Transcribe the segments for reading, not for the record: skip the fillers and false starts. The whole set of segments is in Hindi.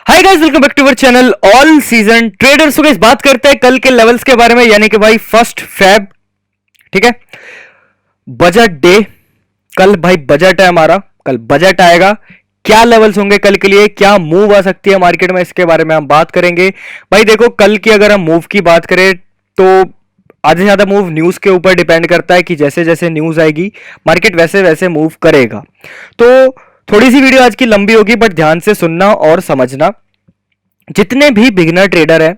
Hi guys, welcome back to our channel all season traders. Guys बात करते हैं कल के लेवल्स के बारे में, यानी कि भाई 1 फेब। ठीक है, बजट डे। कल भाई बजट है हमारा, कल बजट आएगा। क्या लेवल्स होंगे कल के लिए, क्या मूव आ सकती है मार्केट में, इसके बारे में हम बात करेंगे। भाई देखो, कल की अगर हम मूव की बात करें तो आधे से ज्यादा मूव न्यूज के ऊपर डिपेंड करता है कि जैसे जैसे न्यूज आएगी मार्केट वैसे वैसे मूव करेगा। तो थोड़ी सी वीडियो आज की लंबी होगी, बट ध्यान से सुनना और समझना। जितने भी बिगिनर ट्रेडर हैं,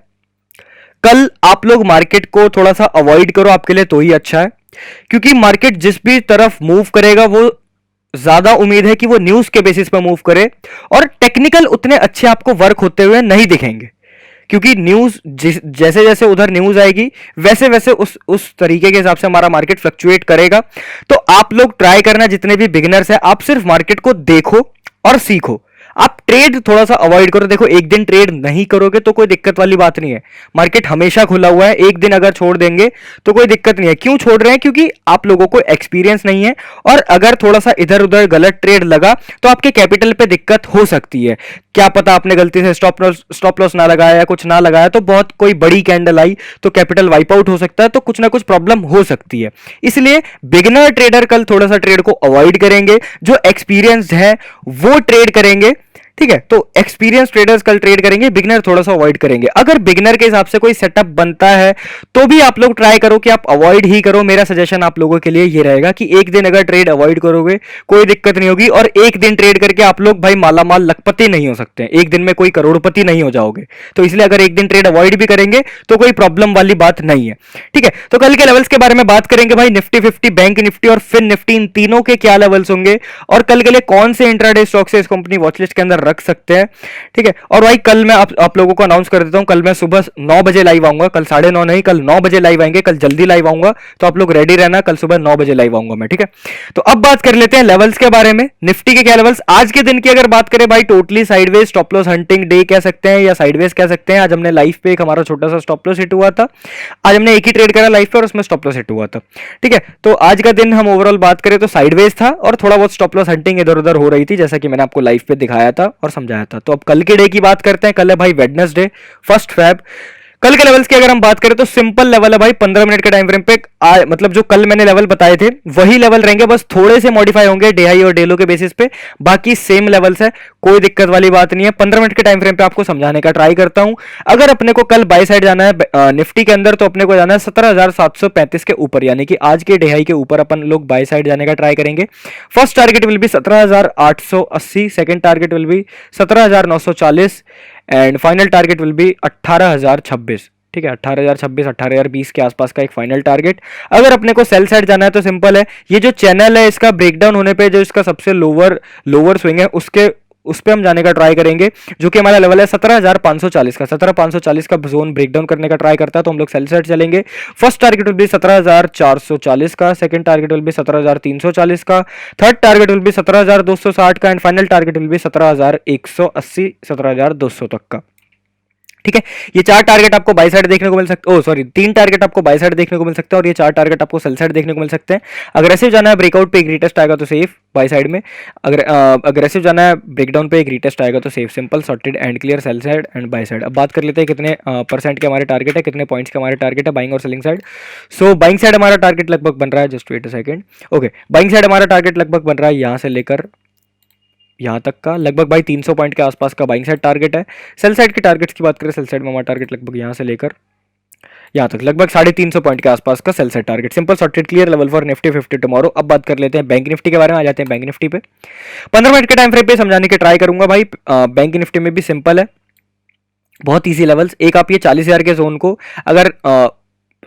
कल आप लोग मार्केट को थोड़ा सा अवॉइड करो, आपके लिए तो ही अच्छा है। क्योंकि मार्केट जिस भी तरफ मूव करेगा वो ज्यादा उम्मीद है कि वो न्यूज के बेसिस पर मूव करे, और टेक्निकल उतने अच्छे आपको वर्क होते हुए नहीं दिखेंगे। क्योंकि न्यूज जैसे जैसे उधर न्यूज आएगी वैसे वैसे उस तरीके के हिसाब से हमारा मार्केट फ्लक्चुएट करेगा। तो आप लोग ट्राई करना, जितने भी बिगिनर्स हैं, आप सिर्फ मार्केट को देखो और सीखो। आप ट्रेड थोड़ा सा अवॉइड करो। देखो, एक दिन ट्रेड नहीं करोगे तो कोई दिक्कत वाली बात नहीं है, मार्केट हमेशा खुला हुआ है। एक दिन अगर छोड़ देंगे तो कोई दिक्कत नहीं है। क्यों छोड़ रहे हैं? क्योंकि आप लोगों को एक्सपीरियंस नहीं है, और अगर थोड़ा सा इधर उधर गलत ट्रेड लगा तो आपके कैपिटल पे दिक्कत हो सकती है। क्या पता आपने गलती से स्टॉप लॉस ना लगाया या कुछ ना लगाया, तो बहुत कोई बड़ी कैंडल आई तो कैपिटल वाइप आउट हो सकता है, तो कुछ ना कुछ प्रॉब्लम हो सकती है। इसलिए बिगिनर ट्रेडर कल थोड़ा सा ट्रेड को अवॉइड करेंगे, जो एक्सपीरियंस्ड है वो ट्रेड करेंगे। ठीक है, तो एक्सपीरियंस ट्रेडर्स कल ट्रेड करेंगे, बिगिनर थोड़ा सा अवॉइड करेंगे। अगर बिगिनर के हिसाब से कोई सेटअप बनता है तो भी आप लोग ट्राई करो कि आप अवॉइड ही करो। मेरा सजेशन आप लोगों के लिए ये रहेगा कि एक दिन अगर ट्रेड अवॉइड करोगे कोई दिक्कत नहीं होगी, और एक दिन ट्रेड करके आप लोग भाई मालामाल लखपति नहीं हो सकते, एक दिन में कोई करोड़पति नहीं हो जाओगे। तो इसलिए अगर एक दिन ट्रेड अवॉइड भी करेंगे तो कोई प्रॉब्लम वाली बात नहीं है। ठीक है, तो कल के लेवल्स के बारे में बात करेंगे भाई। निफ्टी 50, बैंक निफ्टी और फिन निफ्टी, इन तीनों के क्या लेवल्स होंगे, और कल के लिए कौन से इंट्राडे स्टॉक से इस कंपनी वॉचलिस्ट के अंदर रख सकते हैं। ठीक है, और भाई कल मैं आप लोगों को अनाउंस कर देता हूं, कल मैं सुबह 9 बजे लाइव आऊंगा। कल 9:30 नहीं, कल 9 बजे लाइव आएंगे। कल जल्दी लाइव आऊंगा, तो आप लोग रेडी रहना, कल सुबह 9 बजे लाइव आऊंगा मैं। ठीक है, तो अब बात कर लेते हैं लेवल्स के बारे में। निफ्टी के क्या लेवल्स आज के दिन की अगर बात करें भाई, totally sideways stop loss hunting day कह सकते हैं या साइडवेज कह सकते हैं। आज हमने लाइव पे एक हमारा छोटा सा स्टॉप लॉस हिट हुआ था। आज हमने एक ही ट्रेड करा लाइव पे और उसमें स्टॉप लॉस हिट हुआ था। ठीक है, तो आज का दिन हम ओवरऑल बात करें तो साइडवेज था, और थोड़ा बहुत स्टॉप लॉस हंटिंग इधर उधर हो रही थी, जैसा कि मैंने आपको लाइव पे दिखाया था और समझाया था। तो अब कल के डे की बात करते हैं। कल है भाई वेडनेसडे, 1 फेब। कल के लेवल्स की अगर हम बात करें तो सिंपल लेवल है भाई, 15 मिनट के टाइम फ्रेम पे मतलब जो कल मैंने लेवल बताए थे वही लेवल रहेंगे, बस थोड़े से मॉडिफाई होंगे डे हाई और डे लो के बेसिस पे। बाकी सेम लेवल्स है, कोई दिक्कत वाली बात नहीं है। 15 मिनट के टाइम फ्रेम पे आपको समझाने का ट्राई करता हूं। अगर अपने को कल बाय साइड जाना है निफ्टी के अंदर, तो अपने को जाना है 17,735 के ऊपर, यानी कि आज के डे हाई के ऊपर अपन लोग बाय साइड जाने का ट्राई करेंगे। First target will be 17,880, second target will be 17,940, and final target will be 18,026। ठीक है, 18,026, 18,020 के आसपास का एक फाइनल टारगेट। अगर अपने को सेल साइड जाना है तो सिंपल है, ये जो चैनल है इसका ब्रेकडाउन होने पे जो इसका सबसे लोअर स्विंग है उस पे हम जाने का ट्राई करेंगे, जो कि हमारा लेवल है 17,540 का। 17,540 का जोन ब्रेकडाउन करने का ट्राई करता है तो हम लोग सेल साइड चलेंगे। फर्स्ट टारगेट विल बी 17,440 का, सेकंड टारगेट विल बी 17,340 का, थर्ड टारगेट विल बी 17,260 का, and final target will be 17,180, 17,200 तक का। ठीक है, ये 4 टारगेट आपको बाय साइड देखने को मिल सकते हैं। 3 टारगेट आपको बाय साइड देखने को मिल सकते हैं, और ये 4 टारगेट आपको सेल साइड देखने को मिल सकते हैं। अग्रेसिव जाना है ब्रेकआउट पे एक रीटेस्ट आएगा तो सेफ बाय साइड में। अगर अग्रेसिव जाना है ब्रेकडाउन पे एक रीटेस्ट आएगा तो safe, simple sorted and clear sell side and by side. अब बात कर लेते हैं कितने परसेंट के हमारे टारगेट है, कितने पॉइंट्स के हमारे टारगेट है बाइंग और selling side. So buying side हमारा टारगेट लगभग बन रहा है, just wait a second. Okay, buying side हमारा टारगेट लगभग बन रहा है यहां से लेकर यहाँ तक का, लगभग भाई 300 पॉइंट के आसपास का बाइंग साइड टारगेट है। सेल साइड के टारगेट्स की बात करें, सेल साइड में हमारा टारगेट लगभग यहाँ से लेकर यहाँ तक लगभग 350 पॉइंट के आसपास का sell side target. Simple sorted clear level for Nifty 50 tomorrow. अब बात कर लेते हैं बैंक निफ्टी के बारे में। आ जाते हैं बैंक निफ्टी पे। 15 मिनट के टाइम फ्रेम पे समझाने की ट्राई करूंगा भाई। बैंक निफ्टी में भी सिंपल है, बहुत ईजी लेवल्स। एक आप ये 40,000 के जोन को अगर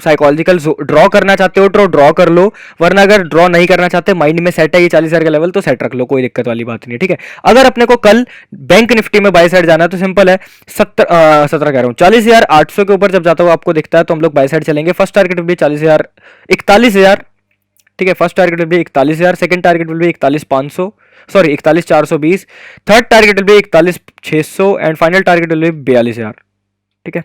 साइकोलॉजिकल ड्रॉ करना चाहते हो तो ड्रॉ कर लो, वरना अगर ड्रॉ नहीं करना चाहते, माइंड में सेट है ये 40,000 का लेवल, तो सेट रख लो, कोई दिक्कत वाली बात नहीं है। ठीक है, अगर अपने को कल बैंक निफ्टी में बाय साइड जाना है तो सिंपल है, 17 कह रहा हूँ 40,800 के ऊपर जब जाता हुआ आपको दिखता है तो हम लोग बाय साइड चलेंगे। फर्स्ट टारगेट भी 41,000। ठीक है, first target will be 41,000, second target will be 41,420, third target will be 41,600, and final target will be 42,000। ठीक है,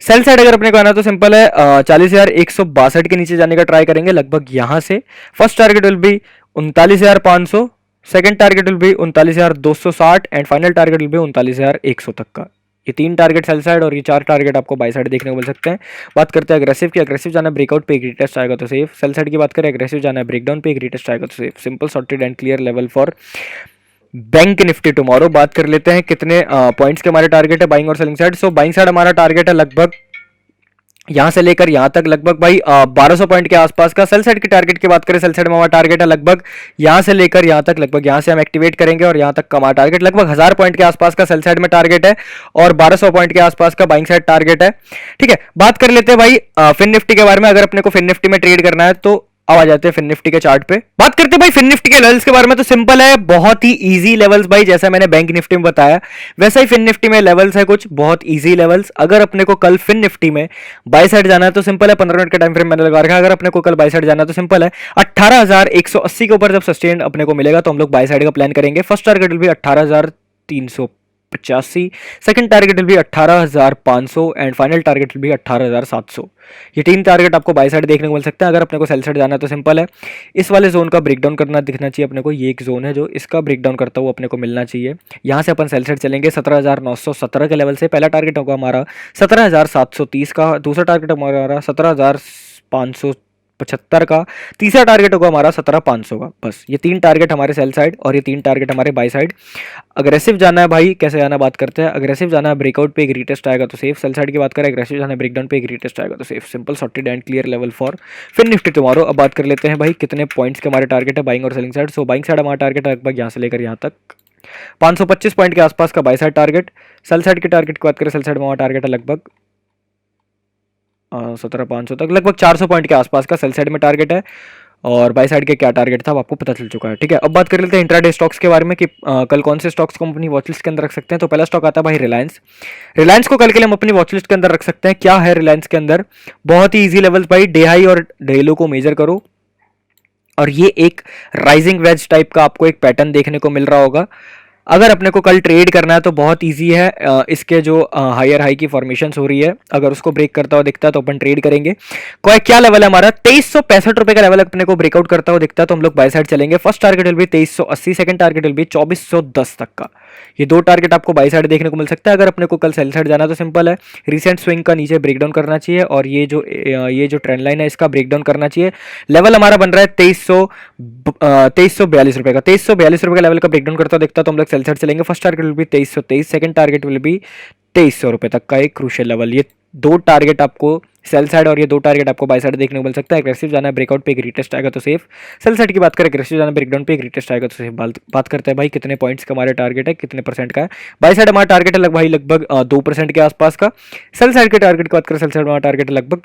सेल साइड अगर अपने को आना तो सिंपल है, 40,162 के नीचे जाने का ट्राई करेंगे लगभग यहां से। First target will be 39,500, second target will be 39,260 and final target will be 39,100 तक का। ये 3 टारगेट सेल साइड और ये 4 टारगेट आपको बाई साइड देखने को मिल सकते हैं। बात करते हैं अग्रेसिव की। अग्रेसिव जाना ब्रेकआउट पे एक रीटेस्ट आएगा तो सेफ। सेल साइड की बात करें अग्रेसिव जाना है ब्रेकडाउन पे एक रीटेस्ट आएगा तो safe. Simple sorted and clear level for bank Nifty tomorrow. बात कर लेते हैं कितने पॉइंट्स के हमारे टारगेट है बाइंग और selling side. So buying side हमारा टारगेट है लगभग यहां से लेकर यहां तक लगभग भाई 1200 पॉइंट के आसपास का। सेल साइड की टारगेट की बात करें सेल साइड में हमारा टारगेट है लगभग यहां से लेकर यहां तक, लगभग यहां से हम एक्टिवेट करेंगे और यहां तक का हमारा टारगेट लगभग 1000 पॉइंट के आसपास का सेल साइड में टारगेट है और 1200 पॉइंट के आसपास का बाइंग साइड टारगेट है। ठीक है, बात कर लेते हैं भाई फिन निफ्टी के बारे में। अगर अपने को फिन निफ्टी में ट्रेड करना है तो अब आ जाते हैं फिन निफ्टी के चार्ट पे। बात करते हैं भाई फिन निफ्टी के लेवल्स के बारे में। तो सिंपल है, बहुत ही इजी लेवल्स भाई, जैसा मैंने बैंक निफ्टी में बताया वैसा ही फिन निफ्टी में लेवल्स है, कुछ बहुत इजी लेवल्स। अगर अपने को कल फिन निफ्टी में बाई साइड जाना है तो सिंपल है, 15 मिनट का टाइम फ्रेम मैंने लगा रखा है। अगर अपने को कल बाई साइड जाना है तो सिंपल है, 18,180 के ऊपर जब सस्टेन अपने को मिलेगा तो हम लोग बाई साइड का प्लान करेंगे। फर्स्ट टारगेट विल भी 18,385, सेकंड टारगेट विल भी 18,500 एंड फाइनल टारगेट विल भी 18,700। ये 3 टारगेट आपको बाई साइड देखने को मिल सकते हैं। अगर अपने को सेल साइड जाना है तो सिंपल है, इस वाले जोन का ब्रेकडाउन करना दिखना चाहिए अपने को। ये एक जोन है जो इसका ब्रेकडाउन करता हुआ अपने को मिलना चाहिए। यहाँ से अपन सेल साइड चलेंगे 17,917 के लेवल से। पहला टारगेट होगा हमारा 17,730 का, दूसरा टारगेट हमारा 17,575 का, तीसरा टारगेट होगा हमारा 17,500 का। बस ये 3 टारगेट हमारे सेल साइड और ये 3 टारगेट हमारे बाई साइड। अग्रेसिव जाना है भाई, कैसे जाना बात करते हैं। अग्रेसिव जाना है ब्रेकआउट पे एक रीटेस्ट आएगा तो सेफ। सेल साइड की बात करें अग्रेसिव जाना है ब्रेकडाउन पे एक रीटेस्ट आएगा तो safe. Simple sorted and clear level for Fin Nifty tomorrow. अब बात कर लेते हैं भाई कितने पॉइंट्स के हमारे टारगेट है बाइंग और selling side. So buying side हमारा टारगेट है लगभग यहाँ से लेकर यहाँ तक 525 पॉइंट के आसपास का by side target. Sell side के टारगेट की बात करें, सेल साइड में हमारा टारगेट है लगभग 17,500 तक, लगभग 400 पॉइंट के आसपास का सेल साइड में टारगेट है। और बाई साइड के क्या टारगेट था आपको पता चल चुका है। ठीक है, अब बात कर लेते हैं इंट्राडे स्टॉक्स के बारे में कि कल कौन से स्टॉक्स को हम अपनी वॉचलिस्ट के अंदर रख सकते हैं। तो पहला स्टॉक आता है भाई रिलायंस। रिलायंस को कल के लिए हम अपनी वॉचलिस्ट के अंदर रख सकते हैं। क्या है रिलायंस के अंदर, बहुत ही ईजी लेवल्स भाई, डे हाई और डे लो को मेजर करो और ये एक राइजिंग वेज टाइप का आपको एक पैटर्न देखने को मिल रहा होगा। अगर अपने को कल ट्रेड करना है तो बहुत इजी है, इसके जो हायर हाई की फॉर्मेशंस हो रही है अगर उसको ब्रेक करता हुआ दिखता है तो अपन ट्रेड करेंगे। कोई क्या लेवल है हमारा, 2365 रुपए का लेवल अपने को ब्रेकआउट करता हुआ दिखता है तो हम लोग बाय साइड चलेंगे। फर्स्ट टारगेट विल भी 2380, सेकंड टारगेट विल भी 2410 तक का। ये 2 टारगेट आपको बाय साइड देखने को मिल सकता है। अगर अपने को कल सेल साइड जाना तो सिंपल है, रिसेंट स्विंग का नीचे ब्रेकडाउन करना चाहिए और ये जो ट्रेंड लाइन है इसका ब्रेकडाउन करना चाहिए। लेवल हमारा बन रहा है 2342 रुपए का। 2342 रुपए का लेवल का ब्रेकडाउन करता दिखता तो हम लोग सेल साइड चलेंगे। फर्स्ट टारगेट विल भी 2323, सेकंड टारगेट विल भी 2300 रुपए तक का एक क्रूशियल लेवल। ये 2 टारगेट आपको सेल साइड और ये 2 टारगेट आपको बाय साइड देखने को मिल सकता है। एग्रेसिव जाना है ब्रेकआउट पे एक रीटेस्ट आएगा तो सेफ। सेल साइड की बात करें एग्रेसिव जाना ब्रेकडाउन पे एक रीटेस्ट आएगा तो सेफ। बात करते हैं भाई कितने पॉइंट्स का हमारे टारगेट है, कितने परसेंट का है। बाय साइड हमारा टारगेट है लगभग 2% के आसपास का। सेल साइड के टारगेट की बात करें, सेल साइड हमारा टारगेट है लगभग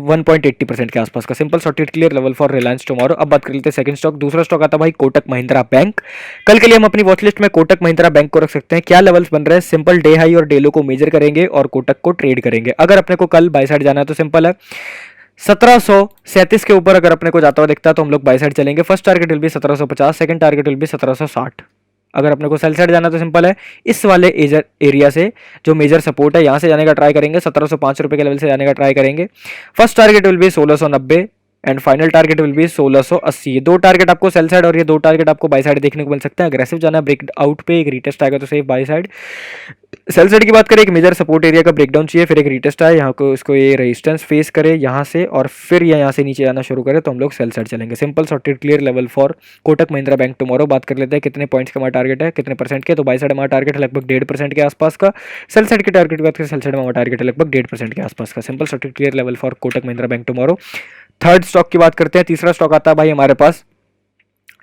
1.80% के आसपास का। Simple sorted clear level for Reliance tomorrow. अब बात कर लेते हैं सेकंड स्टॉक। दूसरा स्टॉक आता है भाई कोटक महिंद्रा बैंक। कल के लिए हम अपनी वॉचलिस्ट में कोटक महिंद्रा बैंक को रख सकते हैं। क्या लेवल्स बन रहे हैं, सिंपल डे हाई और डे लो को मेजर करेंगे और कोटक को ट्रेड करेंगे। अगर अपने को कल बाय साइड जाना है तो सिंपल है, 1737 के ऊपर अगर अपने को जाता हुआ दिखता है तो हम लोग बाय साइड चलेंगे। फर्स्ट टारगेट विल भी 1750, सेकंड टारगेट विल भी 1760। अगर अपने को सेल साइड जाना तो सिंपल है, इस वाले एरिया से जो मेजर सपोर्ट है यहां से जाने का ट्राई करेंगे। 1705 रुपए के लेवल से जाने का ट्राई करेंगे। फर्स्ट टारगेट विल भी 1690 एंड फाइनल टारगेट विल भी 1680। ये 2 टारगेट आपको सेल साइड और ये 2 टारगेट आपको बाय साइड देखने को मिल सकता है। अग्रेसिव जाना ब्रेक आउट पे एक रीटेस्ट आएगा तो safe by side. Sell side की बात करें, एक मेजर सपोर्ट एरिया का ब्रेकडाउन चाहिए, फिर एक रीटेस्ट आए यहाँ को, इसको ये रेजिस्टेंस फेस करे यहाँ से और फिर ये यहाँ से नीचे आना शुरू करे तो हम लोग सेल साइड चलेंगे। Simple sorted clear level for Kotak Mahindra bank tomorrow. बात कर लेते हैं कितने पॉइंट्स का हमारा टारगेट है, कितने परसेंट के। तो बाय साइड हमारा टारगेट है लगभग 1.5% के आसपास का। सेल साइड के टारगेट की बात करें, सेल साइड में हमारा टारगेट है लगभग 1.5% के आसपास का। Simple sorted clear level for Kotak Mahindra bank tomorrow. Third stock की बात करते हैं। तीसरा स्टॉक आता है भाई हमारे पास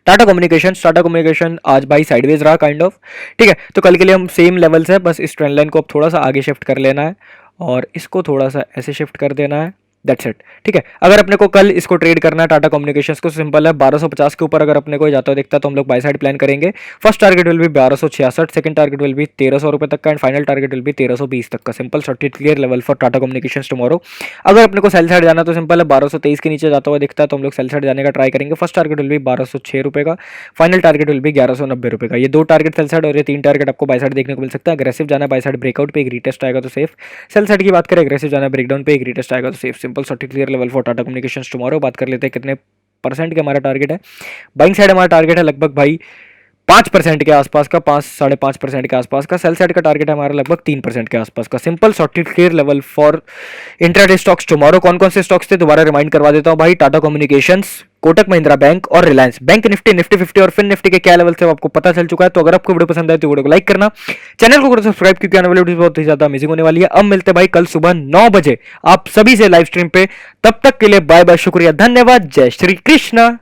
टाटा कम्युनिकेशन। टाटा कम्युनिकेशन आज भाई साइडवेज रहा काइंड ऑफ। ठीक है, तो कल के लिए हम सेम लेवल्स है, बस इस ट्रेंड लाइन को अब थोड़ा सा आगे शिफ्ट कर लेना है और इसको थोड़ा सा ऐसे शिफ्ट कर देना है। That's it. ठीक है, अगर अपने को कल इसको ट्रेड करना है टाटा कम्युनिकेशंस को, सिंपल है 1250 के ऊपर अगर अपने को जाता हुआ दिखता है तो हम लोग बाय साइड प्लान करेंगे। फर्स्ट टारगेट विल भी 1266, सेकंड टारगेट विल भी 1300 रुपए तक का एंड फाइनल टारगेट विल भी 1320 तक का। Simple sorted clear level for Tata communications tomorrow. अगर अपने को सेल साइड जाना तो सिंपल है 1223 के नीचे जाता हुआ दिखता है तो हम लोग सेल साइड जाने का ट्राई करेंगे। फर्स्ट टारगेट विल भी 1206 रुपए का, फाइनल टारगेट विल भी 1190 रुपए का। ये 2 टारगेट सेल साइड और ये 3 टारगेट आपको बाय साइड देखने को मिल सकता है। अग्रेसिव जाना बाय साइड ब्रेकआउट पे एक रीटेस्ट आएगा तो सेफ। सेल साइड की बात करें, अग्रेसिव जाना ब्रेकडाउन पे एक रीटेस्ट आएगा तो safe. Simple sorted clear level for Tata communications tomorrow. बात कर लेते हैं कितने 5% के हमारा टारगेट है। बाइंग साइड हमारा टारगेट है लगभग भाई 5% के आसपास का, 5-5.5% के आसपास का। सेल साइड का टारगेट है हमारा लगभग 3% के आसपास का। Simple short clear level for intraday stocks tomorrow. कौन कौन से स्टॉक्स थे दोबारा रिमाइंड करवा देता हूं भाई। टाटा कम्युनिकेशंस, कोटक महिंद्रा बैंक और रिलायंस। बैंक निफ्टी, निफ्टी 50 और फिन निफ्टी के क्या लेवल से आपको पता चल चुका है। तो अगर आपको वीडियो पसंद आए तो वीडियो को लाइक करना, चैनल को सब्सक्राइब, क्योंकि आने वाली वीडियो बहुत ही ज्यादा अमेजिंग होने वाली है। अब मिलते हैं भाई कल सुबह 9 बजे आप सभी से लाइव स्ट्रीम पे। तब तक के लिए बाय बाय, शुक्रिया, धन्यवाद, जय श्री कृष्ण।